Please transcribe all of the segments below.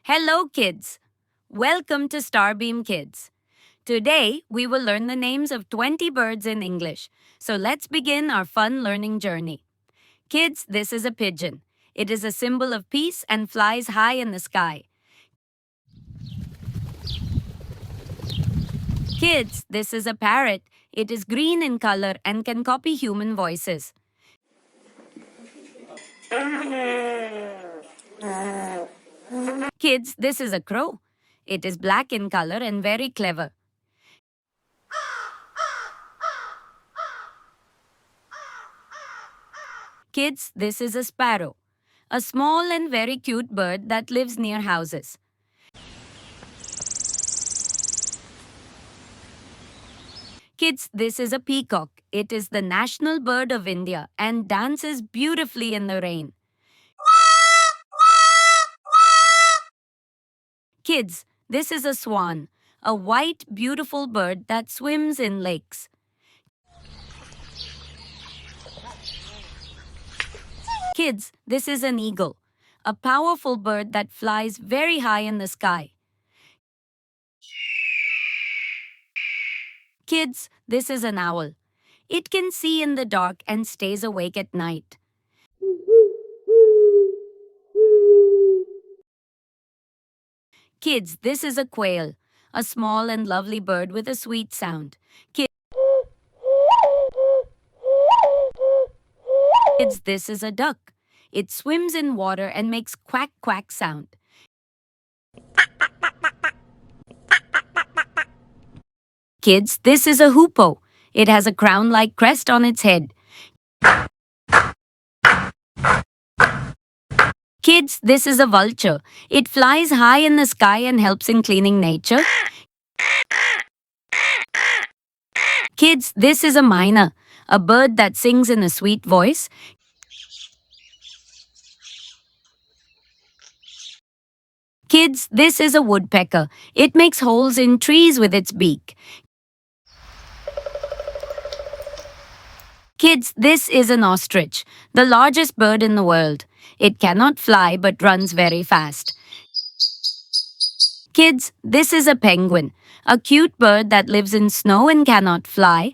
Hello, kids. Welcome to Starbeam Kids. Today, we will learn the names of 20 birds in English. So let's begin our fun learning journey. Kids, this is a pigeon. It is a symbol of peace and flies high in the sky. Kids, this is a parrot. It is green in color and can copy human voices. Kids, this is a crow. It is black in color and very clever. Kids, this is a sparrow, a small and very cute bird that lives near houses. Kids, this is a peacock. It is the national bird of India and dances beautifully in the rain. Kids, this is a swan, a white, beautiful bird that swims in lakes. Kids, this is an eagle, a powerful bird that flies very high in the sky. Kids, this is an owl. It can see in the dark and stays awake at night. Kids, this is a quail, a small and lovely bird with a sweet sound. Kids, this is a duck. It swims in water and makes quack quack sound. Kids, this is a hoopoe. It has a crown-like crest on its head. Kids, this is a vulture. It flies high in the sky and helps in cleaning nature. Kids, this is a myna, a bird that sings in a sweet voice. Kids, this is a woodpecker. It makes holes in trees with its beak. Kids, this is an ostrich, the largest bird in the world. It cannot fly but runs very fast. Kids, this is a penguin, a cute bird that lives in snow and cannot fly.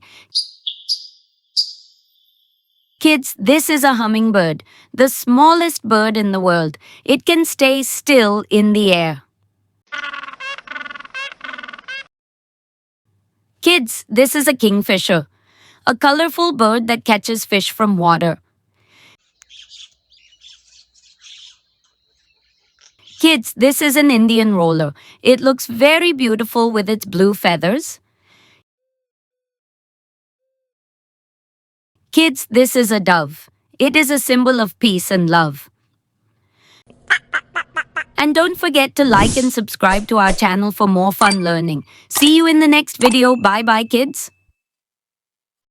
Kids, this is a hummingbird, the smallest bird in the world. It can stay still in the air. Kids, this is a kingfisher, a colorful bird that catches fish from water. Kids, this is an Indian roller. It looks very beautiful with its blue feathers. Kids, this is a dove. It is a symbol of peace and love. And don't forget to like and subscribe to our channel for more fun learning. See you in the next video. Bye bye, kids.